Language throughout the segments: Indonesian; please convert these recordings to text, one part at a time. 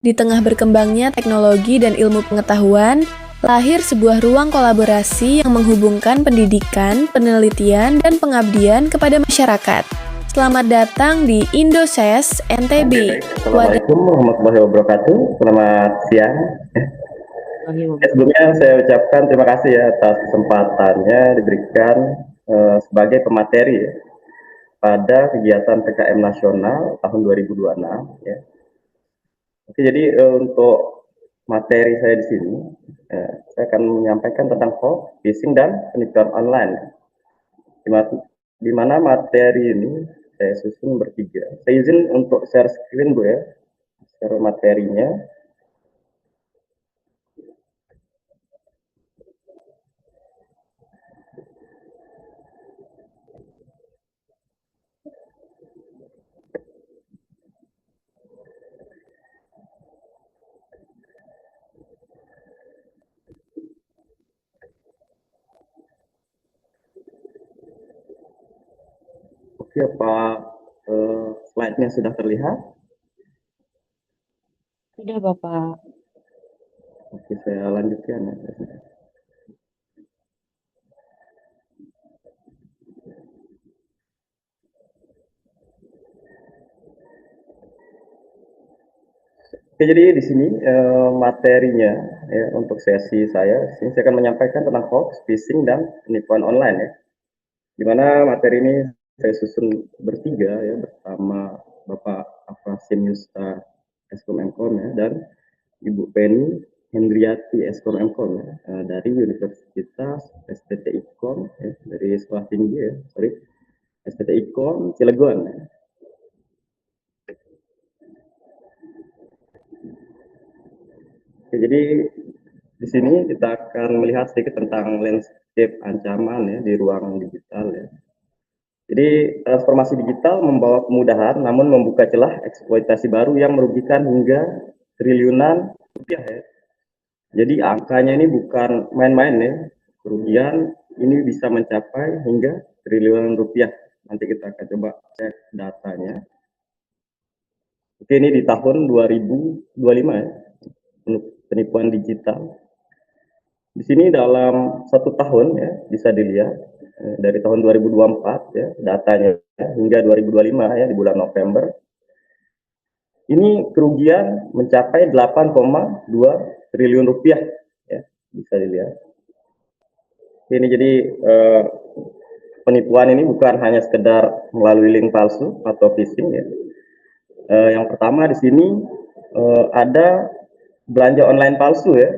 Di tengah berkembangnya teknologi dan ilmu pengetahuan, lahir sebuah ruang kolaborasi yang menghubungkan pendidikan, penelitian, dan pengabdian kepada masyarakat. Selamat datang di Indoses NTB. Assalamualaikum warahmatullahi wabarakatuh. Selamat siang. Sebelumnya saya ucapkan terima kasih ya atas kesempatannya diberikan sebagai pemateri ya, pada kegiatan PKM nasional tahun 2026 ya. Oke, jadi untuk materi saya di sini saya akan menyampaikan tentang hoax, phishing dan penipuan online. Di mana materi ini saya susun bertiga. Saya izin untuk share screen Bu ya, share materinya. Oke, apa slide-nya sudah terlihat? Sudah, Bapak. Oke, saya lanjutkan ya. Oke, jadi di sini materinya ya, untuk sesi saya, sini saya akan menyampaikan tentang hoax, phishing, dan penipuan online ya. Di mana materi ini saya susun bertiga ya bersama Bapak Afrasim Yusta Eskom Mkom ya, dan Ibu Penny Hendriati Eskom Mkom ya, dari Universitas STT Ikom ya, dari sekolah tinggi ya, STT Ikom Cilegon ya. Oke, jadi di sini kita akan melihat sedikit tentang landscape ancaman ya di ruang digital ya. Jadi transformasi digital membawa kemudahan namun membuka celah eksploitasi baru yang merugikan hingga triliunan rupiah ya. Jadi angkanya ini bukan main-main ya. Kerugian ini bisa mencapai hingga triliunan rupiah. Nanti kita akan coba cek datanya. Oke, ini di tahun 2025 ya. Penipuan digital. Di sini dalam 1 tahun ya bisa dilihat dari tahun 2024 ya datanya hingga 2025 ya di bulan November ini kerugian mencapai 8,2 triliun rupiah ya bisa dilihat. Ini jadi penipuan ini bukan hanya sekedar melalui link palsu atau phishing ya. Yang pertama di sini ada belanja online palsu ya.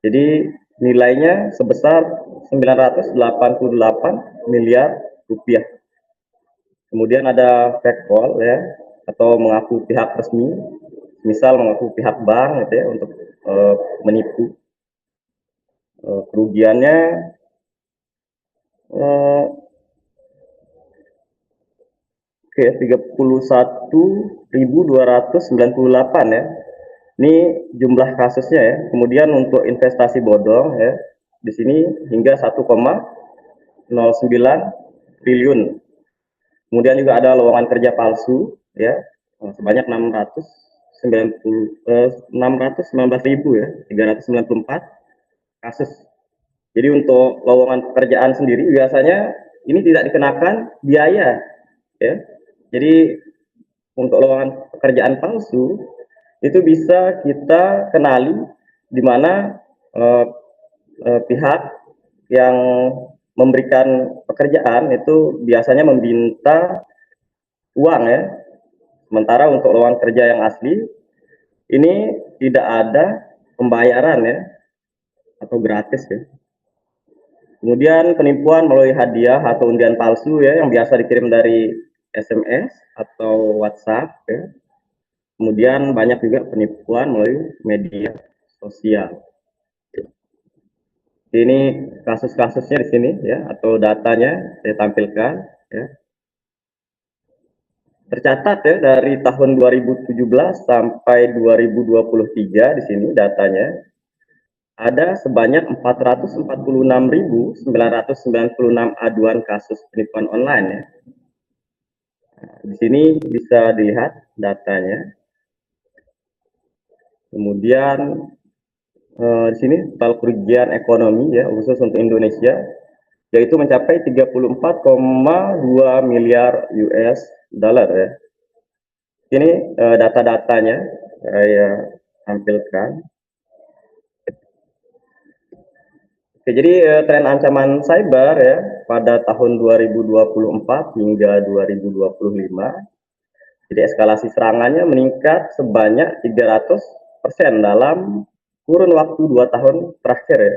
Jadi nilainya sebesar 988 miliar rupiah. Kemudian ada fake call ya, atau mengaku pihak resmi, misal mengaku pihak bank gitu ya untuk menipu. Kerugiannya oke 31.298 ya. Ini jumlah kasusnya ya. Kemudian untuk investasi bodong ya, di sini hingga 1,09 triliun. Kemudian juga ada lowongan kerja palsu ya, sebanyak 619.000 ya, 394 kasus. Jadi untuk lowongan pekerjaan sendiri biasanya ini tidak dikenakan biaya ya. Jadi untuk lowongan pekerjaan palsu itu bisa kita kenali di mana pihak yang memberikan pekerjaan itu biasanya meminta uang ya. Sementara untuk lowongan kerja yang asli ini tidak ada pembayaran ya atau gratis ya. Kemudian penipuan melalui hadiah atau undian palsu ya yang biasa dikirim dari SMS atau WhatsApp ya. Kemudian banyak juga penipuan melalui media sosial. Ini kasus-kasusnya di sini ya atau datanya saya tampilkan ya. Tercatat ya dari tahun 2017 sampai 2023 di sini datanya ada sebanyak 446.996 aduan kasus penipuan online ya. Nah, di sini bisa dilihat datanya. Kemudian di sini total kerugian ekonomi ya khusus untuk Indonesia yaitu mencapai 34,2 miliar US dollar ya. Ini data-datanya saya tampilkan. Oke, jadi tren ancaman cyber ya pada tahun 2024 hingga 2025. Jadi eskalasi serangannya meningkat sebanyak 300% dalam kurun waktu 2 tahun terakhir ya.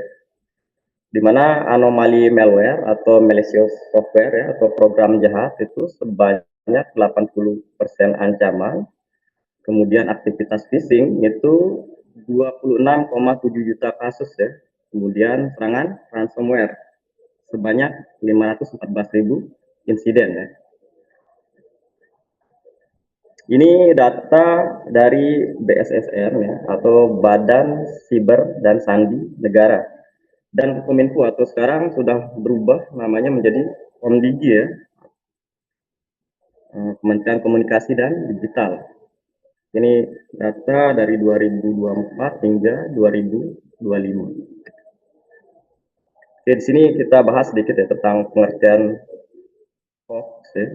Di mana anomali malware atau malicious software ya atau program jahat itu sebanyak 80% ancaman. Kemudian aktivitas phishing itu 26,7 juta kasus ya. Kemudian serangan ransomware sebanyak 514.000 insiden ya. Ini data dari BSSN ya, atau Badan Siber dan Sandi Negara. Dan Kominfo atau sekarang sudah berubah namanya menjadi Komdigi ya, Kementerian Komunikasi dan Digital. Ini data dari 2024 hingga 2025. Oke, di sini kita bahas sedikit ya tentang pengertian hoax ya.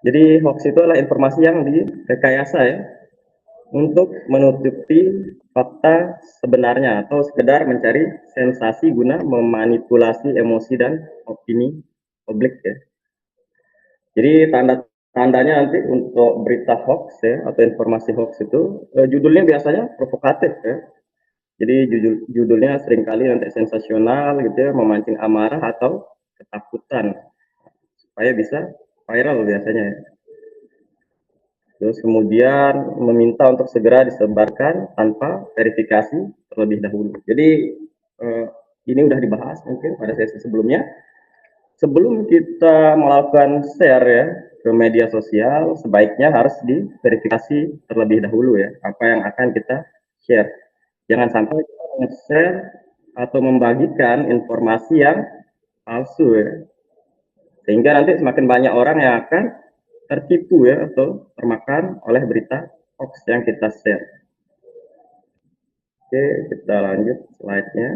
Jadi hoax itu adalah informasi yang direkayasa ya untuk menutupi fakta sebenarnya atau sekedar mencari sensasi guna memanipulasi emosi dan opini publik ya. Jadi tanda-tandanya nanti untuk berita hoax ya atau informasi hoax itu judulnya biasanya provokatif ya. Jadi judulnya seringkali nanti sensasional gitu ya, memancing amarah atau ketakutan supaya bisa viral biasanya. Terus kemudian meminta untuk segera disebarkan tanpa verifikasi terlebih dahulu. Jadi ini udah dibahas mungkin pada sesi sebelumnya. Sebelum kita melakukan share ya ke media sosial, sebaiknya harus diverifikasi terlebih dahulu ya apa yang akan kita share. Jangan sampai kita share atau membagikan informasi yang palsu ya. Sehingga nanti semakin banyak orang yang akan tertipu ya atau termakan oleh berita hoax yang kita share. Oke, kita lanjut slide-nya.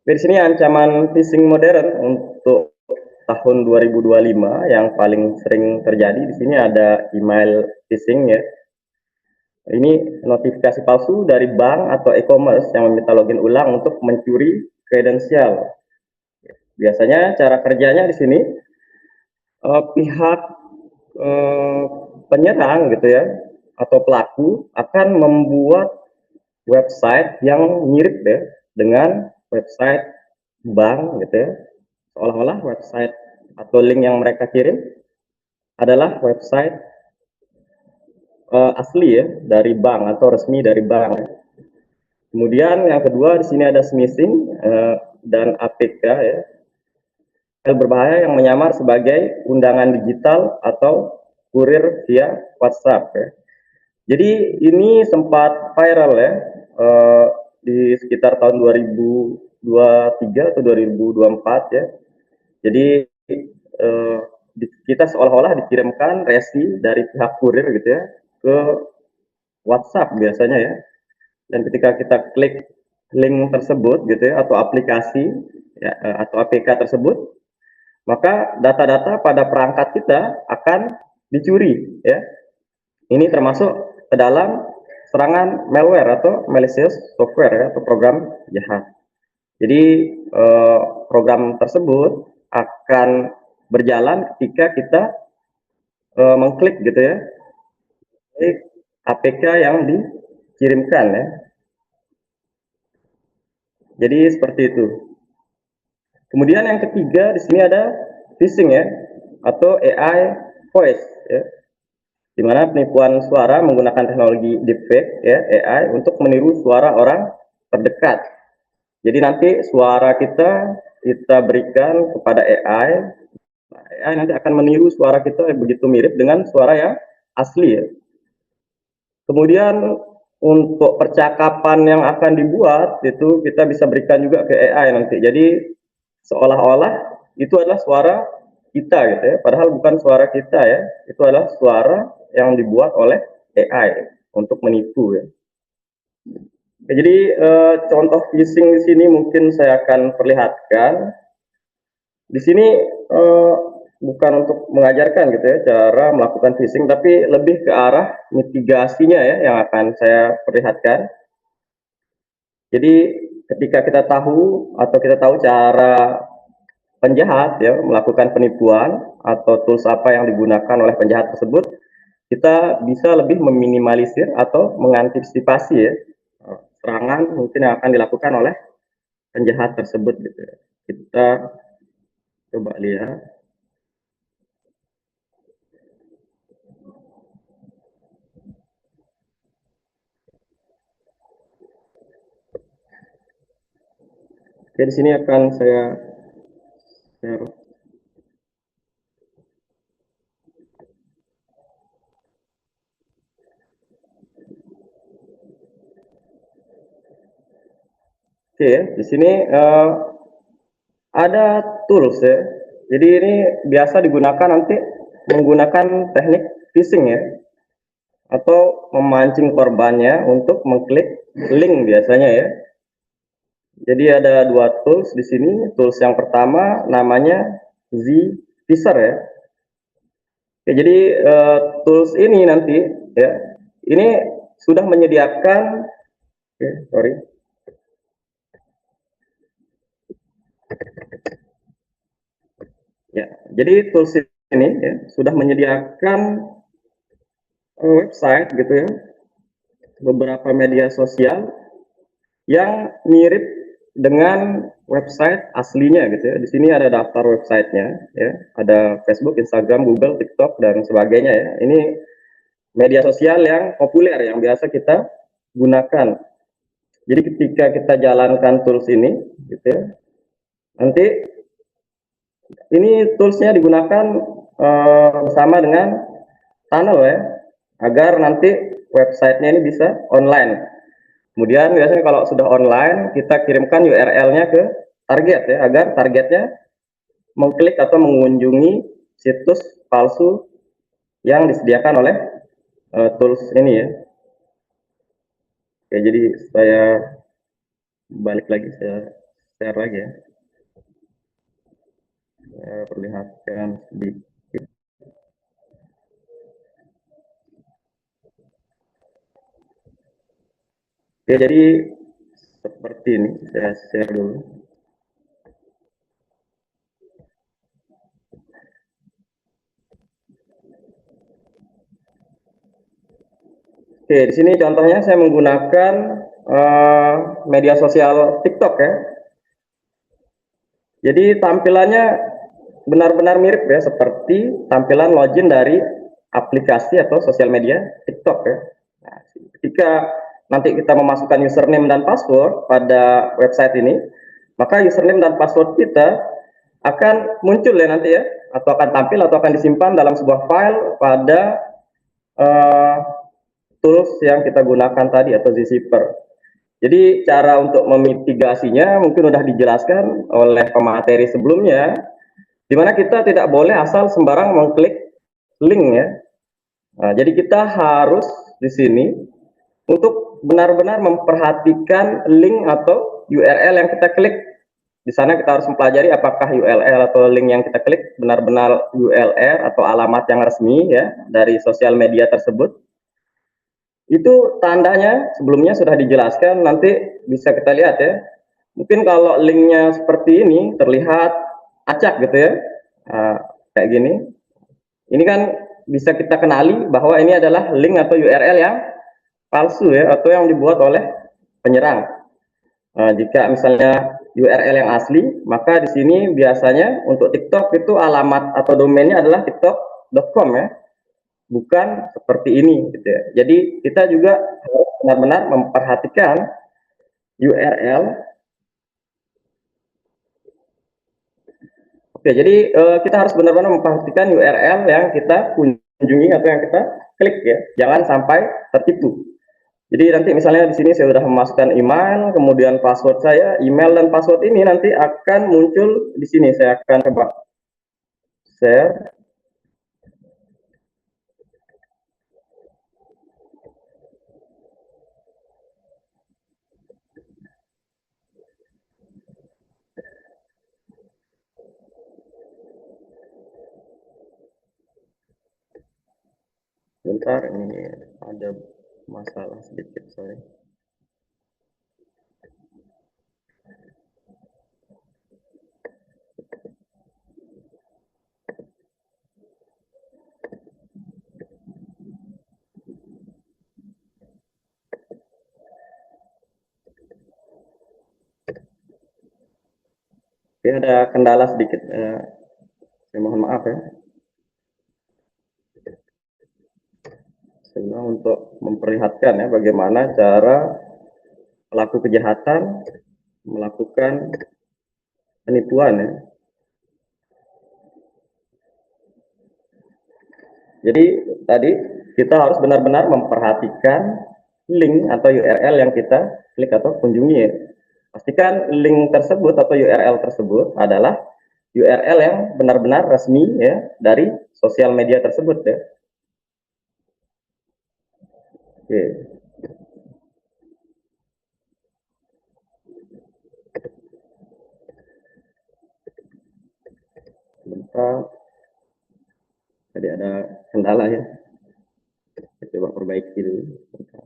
Di sini ancaman phishing modern untuk tahun 2025 yang paling sering terjadi di sini ada email phishing ya. Ini notifikasi palsu dari bank atau e-commerce yang meminta login ulang untuk mencuri kredensial. Biasanya cara kerjanya di sini pihak penyerang gitu ya atau pelaku akan membuat website yang mirip ya dengan website bank gitu ya, seolah-olah website atau link yang mereka kirim adalah website asli ya dari bank atau resmi dari bank. Kemudian yang kedua di sini ada smishing dan APK ya, hal berbahaya yang menyamar sebagai undangan digital atau kurir via WhatsApp ya. Jadi ini sempat viral ya di sekitar tahun 2023 atau 2024 ya. Jadi kita seolah-olah dikirimkan resi dari pihak kurir gitu ya ke WhatsApp biasanya ya. Dan ketika kita klik link tersebut gitu ya atau aplikasi ya, atau APK tersebut, maka data-data pada perangkat kita akan dicuri ya. Ini termasuk ke dalam serangan malware atau malicious software ya, atau program jahat. Jadi program tersebut akan berjalan ketika kita mengklik gitu ya APK yang dikirimkan ya. Jadi seperti itu. Kemudian yang ketiga di sini ada phishing ya atau AI voice ya. Di mana penipuan suara menggunakan teknologi deepfake ya AI untuk meniru suara orang terdekat. Jadi nanti suara kita berikan kepada AI. AI nanti akan meniru suara kita yang begitu mirip dengan suara yang asli ya. Kemudian untuk percakapan yang akan dibuat itu kita bisa berikan juga ke AI nanti. Jadi seolah-olah itu adalah suara kita gitu ya, padahal bukan suara kita ya, itu adalah suara yang dibuat oleh AI untuk menipu ya. Jadi contoh phishing di sini mungkin saya akan perlihatkan. Di sini bukan untuk mengajarkan gitu ya cara melakukan phishing, tapi lebih ke arah mitigasinya ya yang akan saya perlihatkan. Jadi ketika kita tahu atau kita tahu cara penjahat ya melakukan penipuan atau tools apa yang digunakan oleh penjahat tersebut, kita bisa lebih meminimalisir atau mengantisipasi ya serangan mungkin yang akan dilakukan oleh penjahat tersebut gitu ya. Kita coba lihat. Oke, di sini akan saya share. Oke ya, di sini ada tools ya. Jadi ini biasa digunakan nanti menggunakan teknik phishing ya, atau memancing korbannya untuk mengklik link biasanya ya. Jadi ada dua tools di sini. Tools yang pertama namanya Z-Phisher ya. Oke, jadi tools ini nanti ya, ini sudah menyediakan, ya, jadi tools ini ya, sudah menyediakan website gitu ya, beberapa media sosial yang mirip dengan website aslinya gitu ya. Di sini ada daftar websitenya ya, ada Facebook, Instagram, Google, TikTok dan sebagainya ya. Ini media sosial yang populer yang biasa kita gunakan. Jadi ketika kita jalankan tools ini gitu ya, nanti ini toolsnya digunakan bersama dengan tunnel ya, agar nanti websitenya ini bisa online. Kemudian biasanya kalau sudah online, kita kirimkan URL-nya ke target ya, agar targetnya mengklik atau mengunjungi situs palsu yang disediakan oleh tools ini ya. Oke, jadi saya balik lagi, saya share lagi ya. Saya perlihatkan sedikit. Oke, jadi seperti ini, saya share dulu. Oke, di sini contohnya saya menggunakan media sosial TikTok ya. Jadi tampilannya benar-benar mirip ya, seperti tampilan login dari aplikasi atau sosial media TikTok ya. Nah, ketika nanti kita memasukkan username dan password pada website ini, maka username dan password kita akan muncul ya nanti ya, atau akan tampil atau akan disimpan dalam sebuah file pada tools yang kita gunakan tadi atau zipper. Jadi cara untuk memitigasinya mungkin sudah dijelaskan oleh pemateri sebelumnya, di mana kita tidak boleh asal sembarang mengklik link ya. Nah, jadi kita harus di sini untuk benar-benar memperhatikan link atau URL yang kita klik. Di sana kita harus mempelajari apakah URL atau link yang kita klik benar-benar URL atau alamat yang resmi ya dari sosial media tersebut. Itu tandanya sebelumnya sudah dijelaskan, nanti bisa kita lihat ya. Mungkin kalau linknya seperti ini terlihat acak gitu ya, kayak gini. Ini kan bisa kita kenali bahwa ini adalah link atau URL yang palsu ya, atau yang dibuat oleh penyerang. Jika misalnya URL yang asli, maka di sini biasanya untuk TikTok itu alamat atau domainnya adalah tiktok.com ya, bukan seperti ini gitu ya. Jadi kita juga harus benar-benar memperhatikan URL. Oke, jadi kita harus benar-benar memperhatikan URL yang kita kunjungi atau yang kita klik ya, jangan sampai tertipu. Jadi nanti misalnya di sini saya sudah memasukkan email, kemudian password saya, email dan password ini nanti akan muncul di sini. Saya akan coba share. Bentar, ini ada masalah sedikit, sorry. Oke, ada kendala sedikit, saya mohon maaf ya. Sehingga untuk memperlihatkan ya bagaimana cara pelaku kejahatan melakukan penipuan ya. Jadi tadi kita harus benar-benar memperhatikan link atau URL yang kita klik atau kunjungi ya. Pastikan link tersebut atau URL tersebut adalah URL yang benar-benar resmi ya dari sosial media tersebut ya. Oke. Bentar. Tadi ada kendala ya. Kita coba perbaiki dulu. Bentar.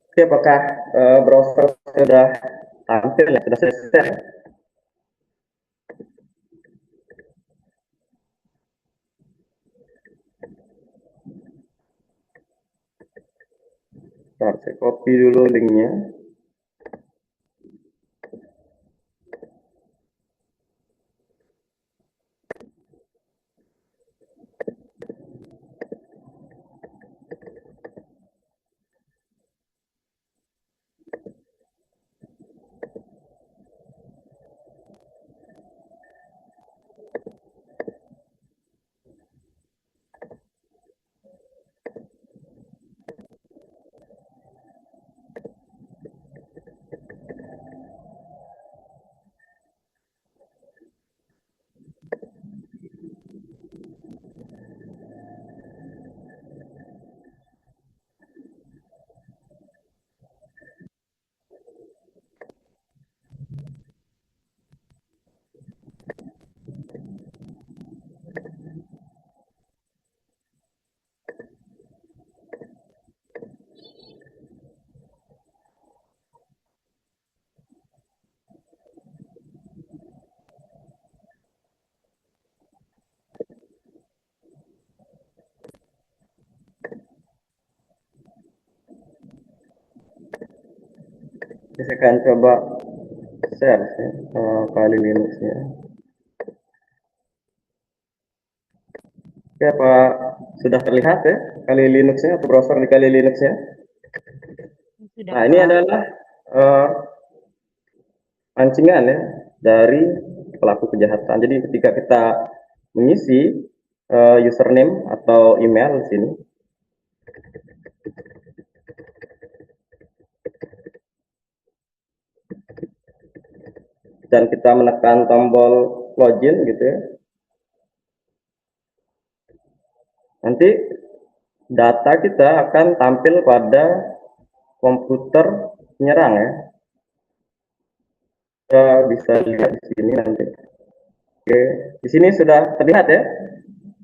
Oke, apakah browser sudah tampil ya, sudah selesai? Bentar, saya copy dulu linknya. Saya akan coba share ya, Kali Linux-nya. Oke, apa sudah terlihat ya Kali Linux-nya atau browser di Kali Linux-nya? Nah, ini adalah pancingan ya dari pelaku kejahatan. Jadi ketika kita mengisi username atau email di sini, dan kita menekan tombol login gitu ya, nanti data kita akan tampil pada komputer penyerang ya. Kita bisa lihat di sini nanti. Oke, di sini sudah terlihat ya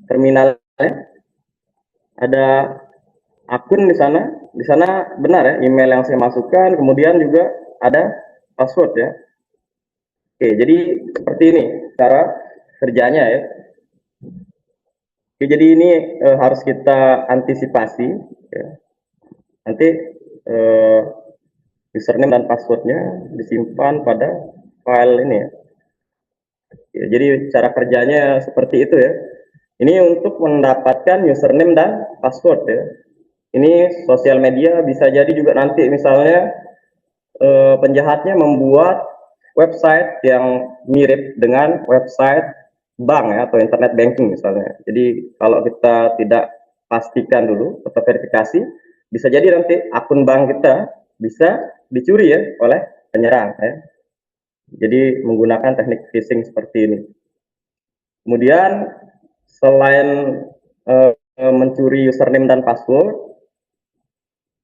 terminalnya. Ada akun di sana. Di sana benar ya email yang saya masukkan, kemudian juga ada password ya. Oke, jadi seperti ini cara kerjanya ya. Oke, jadi ini harus kita antisipasi ya. Nanti eh, username dan passwordnya disimpan pada file ini ya. Ya, jadi cara kerjanya seperti itu ya. Ini untuk mendapatkan username dan password ya. Ini sosial media bisa jadi juga nanti misalnya penjahatnya membuat website yang mirip dengan website bank ya atau internet banking misalnya. Jadi kalau kita tidak pastikan dulu atau verifikasi, bisa jadi nanti akun bank kita bisa dicuri ya oleh penyerang ya. Jadi menggunakan teknik phishing seperti ini. Kemudian selain mencuri username dan password,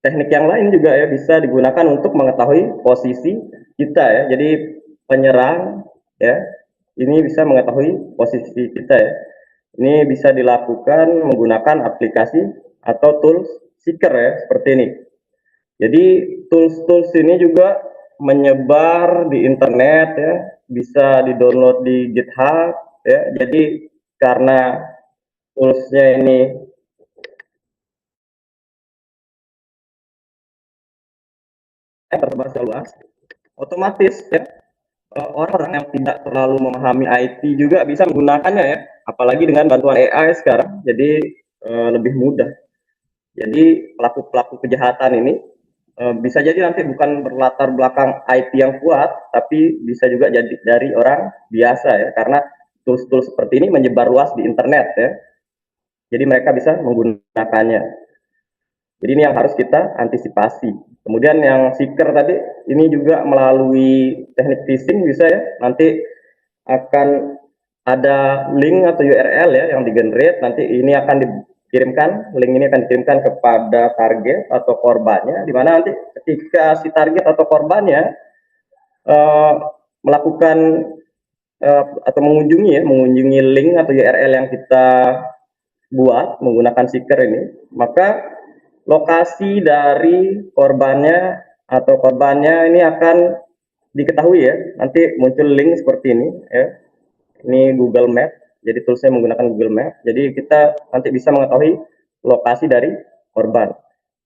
teknik yang lain juga ya bisa digunakan untuk mengetahui posisi kita ya. Jadi penyerang ya ini bisa mengetahui posisi kita ya. Ini bisa dilakukan menggunakan aplikasi atau tools seeker ya seperti ini. Jadi tools-tools ini juga menyebar di internet ya, bisa di-download di GitHub ya. Jadi karena toolsnya ini tersebar secara luas, otomatis ya orang yang tidak terlalu memahami IT juga bisa menggunakannya ya, apalagi dengan bantuan AI sekarang, jadi lebih mudah. Jadi pelaku-pelaku kejahatan ini bisa jadi nanti bukan berlatar belakang IT yang kuat, tapi bisa juga jadi dari orang biasa ya, karena tools-tools seperti ini menyebar luas di internet ya. Jadi mereka bisa menggunakannya. Jadi ini yang harus kita antisipasi. Kemudian yang seeker tadi, ini juga melalui teknik phishing bisa ya, nanti akan ada link atau URL ya yang digenerate, nanti ini akan dikirimkan, link ini akan dikirimkan kepada target atau korbannya, di mana nanti ketika si target atau korbannya melakukan atau mengunjungi link atau URL yang kita buat menggunakan seeker ini, maka lokasi dari korbannya atau korbannya ini akan diketahui ya. Nanti muncul link seperti ini ya. Ini Google Map. Jadi toolsnya menggunakan Google Map. Jadi kita nanti bisa mengetahui lokasi dari korban.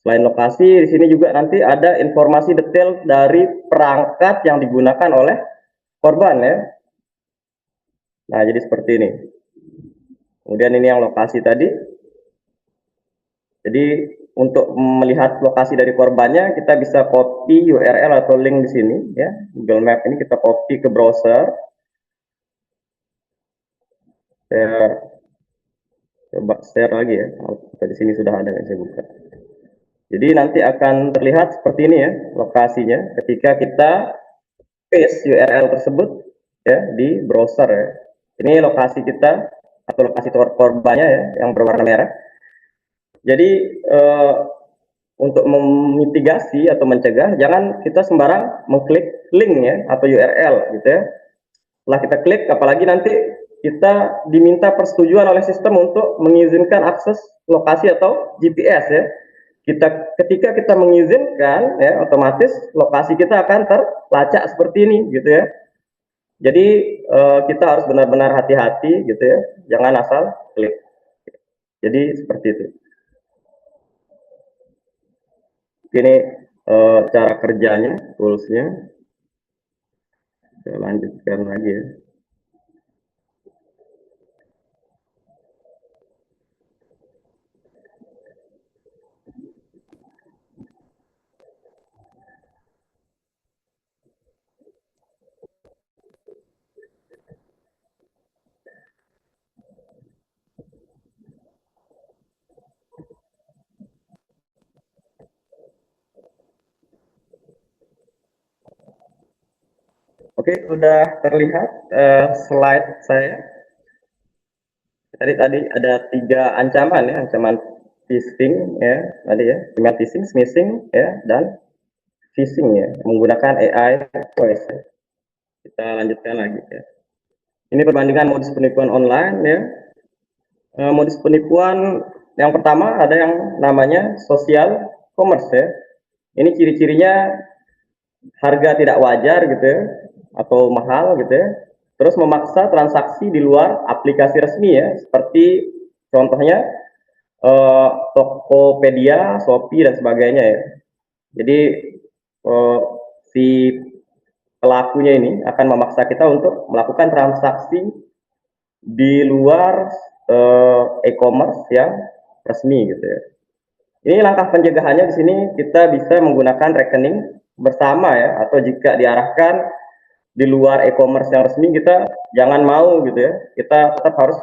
Selain lokasi, di sini juga nanti ada informasi detail dari perangkat yang digunakan oleh korban ya. Nah, jadi seperti ini. Kemudian ini yang lokasi tadi. Jadi untuk melihat lokasi dari korbannya, kita bisa copy URL atau link di sini ya. Google Map ini kita copy ke browser. Saya coba share lagi ya. Di sini sudah ada yang saya buka. Jadi nanti akan terlihat seperti ini ya lokasinya ketika kita paste URL tersebut ya di browser ya. Ini lokasi kita atau lokasi korbannya ya yang berwarna merah. Jadi untuk memitigasi atau mencegah, jangan kita sembarang mengklik link ya atau URL gitu ya. Setelah kita klik, apalagi nanti kita diminta persetujuan oleh sistem untuk mengizinkan akses lokasi atau GPS ya. Ketika kita mengizinkan ya, otomatis lokasi kita akan terlacak seperti ini gitu ya. Jadi kita harus benar-benar hati-hati gitu ya, jangan asal klik. Jadi seperti itu. Ini cara kerjanya, toolsnya. Saya lanjutkan lagi ya. Oke, sudah terlihat slide saya. Tadi ada 3 ancaman ya, ancaman phishing ya, tadi ya, email phishing, smishing ya, dan phishing ya, menggunakan AI voice. Ya. Kita lanjutkan lagi ya. Ini perbandingan modus penipuan online ya. Modus penipuan yang pertama ada yang namanya social commerce ya. Ini ciri-cirinya harga tidak wajar gitu ya. atau mahal gitu ya. Terus memaksa transaksi di luar aplikasi resmi ya, seperti contohnya Tokopedia, Shopee dan sebagainya ya. Jadi si pelakunya ini akan memaksa kita untuk melakukan transaksi di luar e-commerce yang resmi gitu ya. Ini langkah pencegahannya di sini kita bisa menggunakan rekening bersama ya, atau jika diarahkan di luar e-commerce yang resmi kita jangan mau gitu ya. Kita tetap harus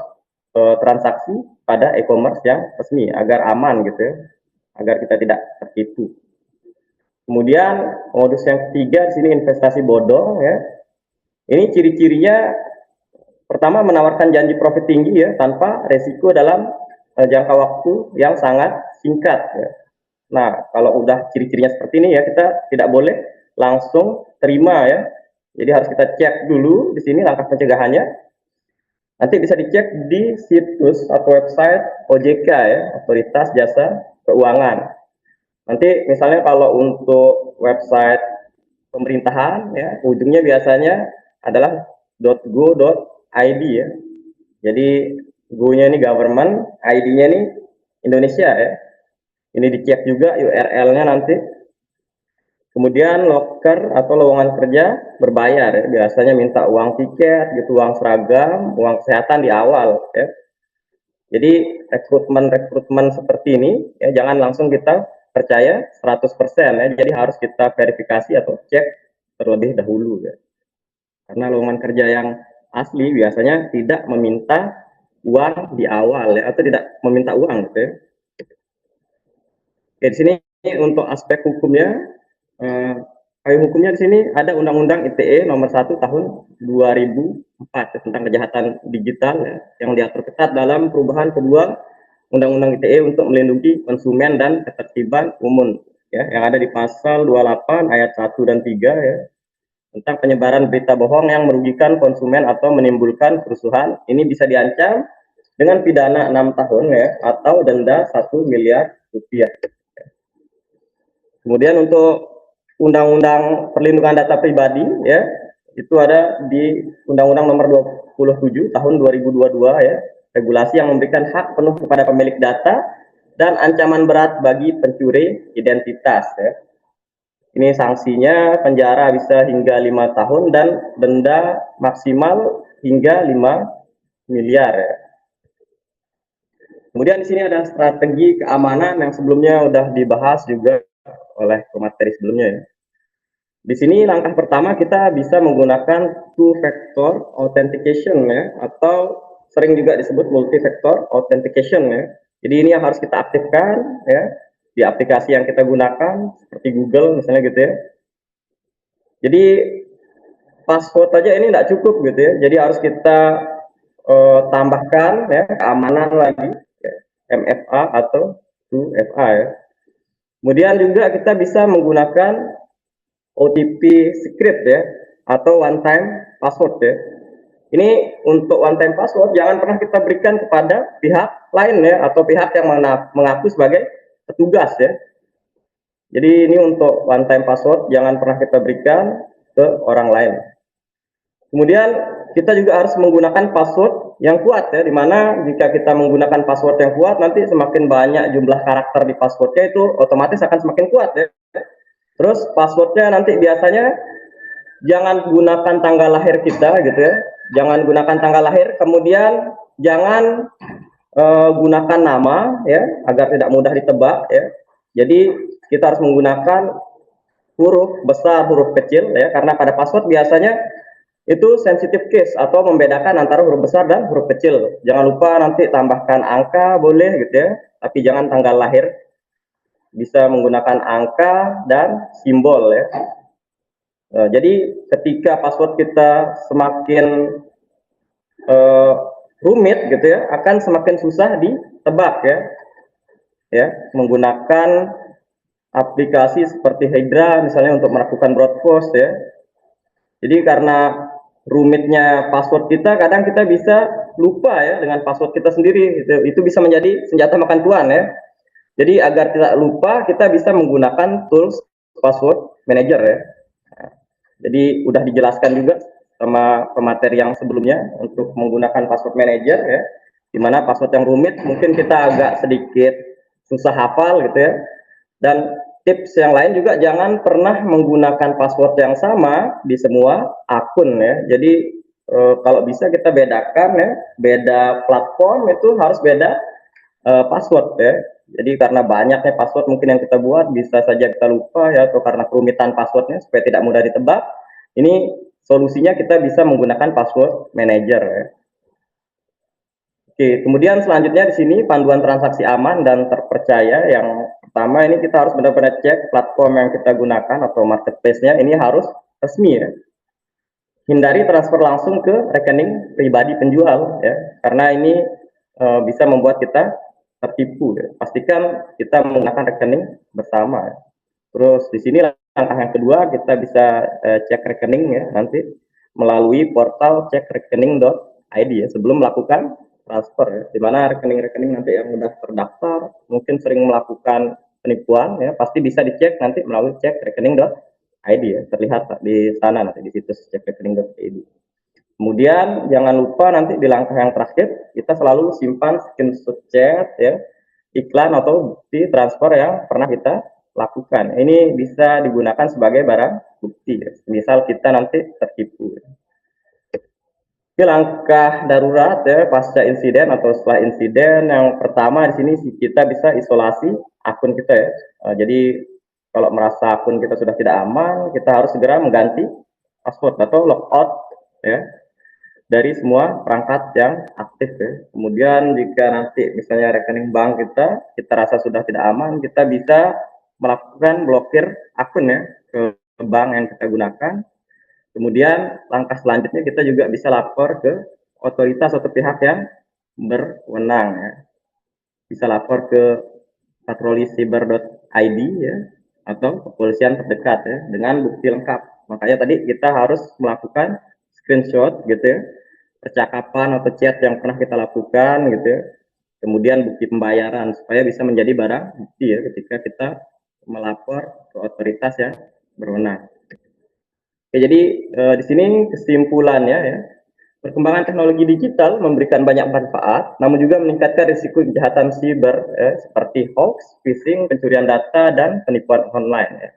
transaksi pada e-commerce yang resmi agar aman gitu ya, agar kita tidak tertipu. Kemudian modus yang ketiga di sini investasi bodong ya. Ini ciri-cirinya pertama menawarkan janji profit tinggi ya tanpa resiko dalam jangka waktu yang sangat singkat ya. Nah, kalau udah ciri-cirinya seperti ini ya kita tidak boleh langsung terima ya. Jadi harus kita cek dulu di sini langkah pencegahannya. Nanti bisa dicek di situs atau website OJK ya, Otoritas Jasa Keuangan. Nanti misalnya kalau untuk website pemerintahan ya, ujungnya biasanya adalah .go.id ya. Jadi go-nya ini government, ID-nya ini Indonesia ya. Ini dicek juga URL-nya nanti. Kemudian loker atau lowongan kerja berbayar ya. Biasanya minta uang tiket, gitu, uang seragam, uang kesehatan di awal ya. Jadi rekrutmen seperti ini ya jangan langsung kita percaya 100% ya. Jadi harus kita verifikasi atau cek terlebih dahulu ya. Karena lowongan kerja yang asli biasanya tidak meminta uang di awal ya, atau tidak meminta uang gitu ya. Oke, di sini untuk aspek hukumnya, payung hukumnya di sini ada Undang-Undang ITE nomor 1 tahun 2004 tentang kejahatan digital ya, yang diatur ketat dalam perubahan kedua Undang-Undang ITE untuk melindungi konsumen dan ketertiban umum ya, yang ada di pasal 28 ayat 1 dan 3 ya, tentang penyebaran berita bohong yang merugikan konsumen atau menimbulkan kerusuhan. Ini bisa diancam dengan pidana 6 tahun ya, atau denda 1 miliar rupiah. Kemudian untuk Undang-Undang Perlindungan Data Pribadi ya, itu ada di Undang-Undang nomor 27 tahun 2022 ya, regulasi yang memberikan hak penuh kepada pemilik data dan ancaman berat bagi pencuri identitas ya. Ini sanksinya penjara bisa hingga 5 tahun dan denda maksimal hingga 5 miliar ya. Kemudian di sini ada strategi keamanan yang sebelumnya sudah dibahas juga oleh pemateri sebelumnya ya. Di sini langkah pertama kita bisa menggunakan two factor authentication ya, atau sering juga disebut multi factor authentication ya. Jadi ini yang harus kita aktifkan ya di aplikasi yang kita gunakan seperti Google misalnya gitu ya. Jadi password aja ini tidak cukup gitu ya. Jadi harus kita tambahkan ya keamanan lagi ya, MFA atau 2FA ya. Kemudian juga kita bisa menggunakan OTP secret ya, atau one time password ya. Ini untuk one time password jangan pernah kita berikan kepada pihak lain ya, atau pihak yang mengaku sebagai petugas ya. Jadi ini untuk one time password jangan pernah kita berikan ke orang lain. Kemudian kita juga harus menggunakan password yang kuat ya, dimana jika kita menggunakan password yang kuat nanti semakin banyak jumlah karakter di passwordnya itu otomatis akan semakin kuat ya. Terus passwordnya nanti biasanya jangan gunakan tanggal lahir kita gitu ya, jangan gunakan tanggal lahir, kemudian jangan gunakan nama ya agar tidak mudah ditebak ya. Jadi kita harus menggunakan huruf besar, huruf kecil ya, karena pada password biasanya itu sensitive case atau membedakan antara huruf besar dan huruf kecil. Jangan lupa nanti tambahkan angka boleh gitu ya, tapi jangan tanggal lahir. Bisa menggunakan angka dan simbol ya. Jadi ketika password kita semakin rumit gitu ya, akan semakin susah ditebak ya. Ya, menggunakan aplikasi seperti Hydra misalnya untuk melakukan brute ya. Jadi karena rumitnya password kita, kadang kita bisa lupa ya dengan password kita sendiri. Itu bisa menjadi senjata makan tuan ya. Jadi agar tidak lupa, kita bisa menggunakan tools password manager ya. Jadi udah dijelaskan juga sama pemateri yang sebelumnya untuk menggunakan password manager ya, di mana password yang rumit mungkin kita agak sedikit susah hafal gitu ya. Dan tips yang lain juga jangan pernah menggunakan password yang sama di semua akun ya. Jadi kalau bisa kita bedakan ya, beda platform itu harus beda password ya. Jadi karena banyaknya password mungkin yang kita buat bisa saja kita lupa ya, atau karena kerumitan passwordnya supaya tidak mudah ditebak. Ini solusinya kita bisa menggunakan password manager ya. Oke, kemudian selanjutnya di sini panduan transaksi aman dan terpercaya. Yang pertama ini kita harus benar-benar cek platform yang kita gunakan atau marketplace-nya ini harus resmi ya. Hindari transfer langsung ke rekening pribadi penjual ya, karena ini bisa membuat kita tertipu ya. Pastikan kita menggunakan rekening bersama ya. Terus di sini langkah yang kedua kita bisa cek rekening ya nanti melalui portal cekrekening.id ya sebelum melakukan transfer ya. Di mana rekening-rekening nanti yang sudah terdaftar mungkin sering melakukan penipuan ya pasti bisa dicek nanti melalui cekrekening.id ya terlihat di sana nanti di situs cekrekening.id. Kemudian jangan lupa nanti di langkah yang terakhir kita selalu simpan screenshot chat ya, iklan atau bukti transfer yang pernah kita lakukan. Ini bisa digunakan sebagai barang bukti ya. Misal kita nanti tertipu. Ini langkah darurat ya pasca insiden atau setelah insiden. Yang pertama di sini kita bisa isolasi akun kita ya. Jadi kalau merasa akun kita sudah tidak aman, kita harus segera mengganti password atau logout ya dari semua perangkat yang aktif ya. Kemudian jika nanti misalnya rekening bank kita rasa sudah tidak aman, kita bisa melakukan blokir akun ya ke bank yang kita gunakan. Kemudian langkah selanjutnya kita juga bisa lapor ke otoritas atau pihak yang berwenang ya. Bisa lapor ke patrolisiber.id ya atau kepolisian terdekat ya dengan bukti lengkap. Makanya tadi kita harus melakukan screenshot gitu ya percakapan atau chat yang pernah kita lakukan gitu ya. Kemudian bukti pembayaran supaya bisa menjadi barang bukti ya ketika kita melapor ke otoritas yang berwenang. Oke, jadi di sini kesimpulannya ya, perkembangan teknologi digital memberikan banyak manfaat, namun juga meningkatkan risiko kejahatan siber seperti hoax, phishing, pencurian data, dan penipuan online. Ya.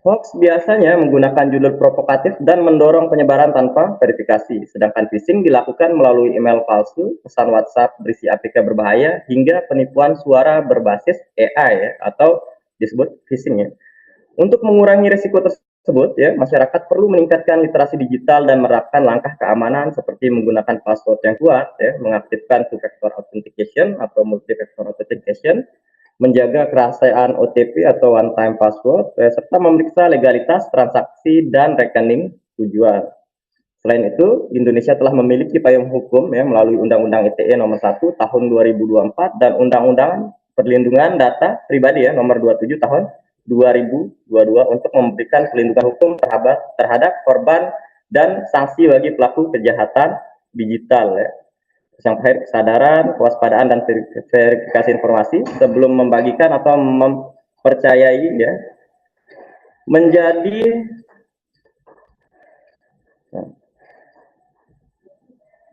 Hoax biasanya menggunakan judul provokatif dan mendorong penyebaran tanpa verifikasi, sedangkan phishing dilakukan melalui email palsu, pesan WhatsApp berisi APK berbahaya, hingga penipuan suara berbasis AI ya, atau disebut phishing ya. Untuk mengurangi risiko tersebut ya, masyarakat perlu meningkatkan literasi digital dan menerapkan langkah keamanan seperti menggunakan password yang kuat ya, mengaktifkan two factor authentication atau multi factor authentication, menjaga kerahasiaan OTP atau one time password, serta memeriksa legalitas transaksi dan rekening tujuan. Selain itu, Indonesia telah memiliki payung hukum ya melalui Undang-Undang ITE nomor 1 tahun 2024 dan Undang-Undang Perlindungan Data Pribadi ya nomor 27 tahun 2022 untuk memberikan perlindungan hukum terhadap korban dan sanksi bagi pelaku kejahatan digital ya. Yang terakhir kesadaran, kewaspadaan dan verifikasi informasi sebelum membagikan atau mempercayai ya menjadi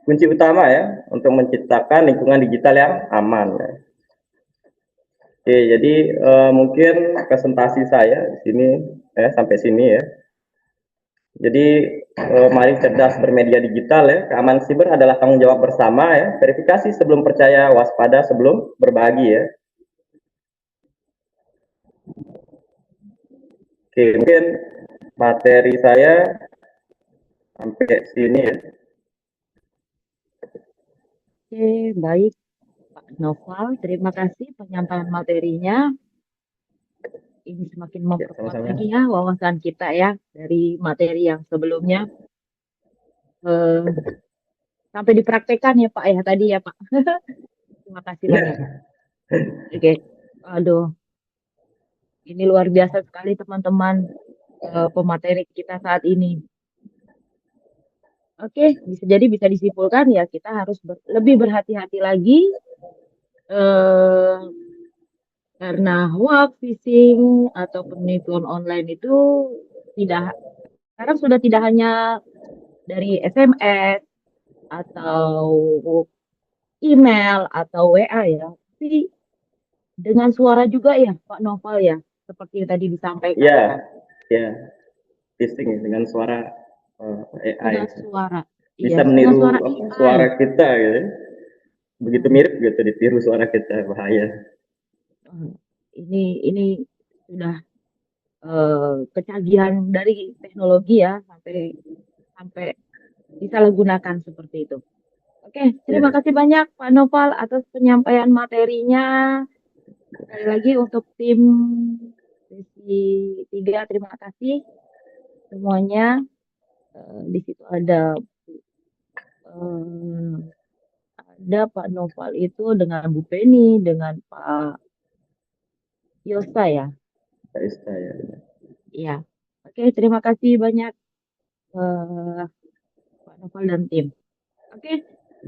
kunci utama ya untuk menciptakan lingkungan digital yang aman ya. Oke, jadi mungkin presentasi saya di sini ya sampai sini ya. Jadi mari cerdas bermedia digital ya. Keamanan siber adalah tanggung jawab bersama ya. Verifikasi sebelum percaya, waspada sebelum berbagi ya. Oke, mungkin materi saya sampai sini ya. Oke, baik Pak Noval. Terima kasih penyampaian materinya. Ini semakin memperkuat lagi ya wawasan kita ya dari materi yang sebelumnya. Sampai dipraktekkan ya Pak ya tadi ya Pak. Terima kasih banyak. Oke, aduh, ini luar biasa sekali teman-teman pemateri kita saat ini. Oke, bisa disimpulkan ya kita harus lebih berhati-hati lagi karena hoax, phishing atau penipuan online itu tidak sekarang sudah tidak hanya dari SMS atau email atau WA ya, tapi dengan suara juga ya Pak Noval ya, seperti yang tadi disampaikan Ya, kan, ya, bising ya, dengan suara AI. dengan suara, iya, Bisa dengan suara meniru AI. suara kita gitu ya. Begitu Hmm, mirip gitu ditiru suara kita, bahaya. hmm. Ini sudah kecanggihan dari teknologi ya sampai sampai disalahgunakan seperti itu. Oke, terima Ya, kasih banyak Pak Noval atas penyampaian materinya. Sekali lagi untuk tim sesi 3, terima kasih semuanya. Di situ eh, ada Pak Noval itu dengan Bu Penny, dengan Pak Yosa ya. saya. Iya. Oke, terima kasih banyak Pak Noval dan tim. Oke.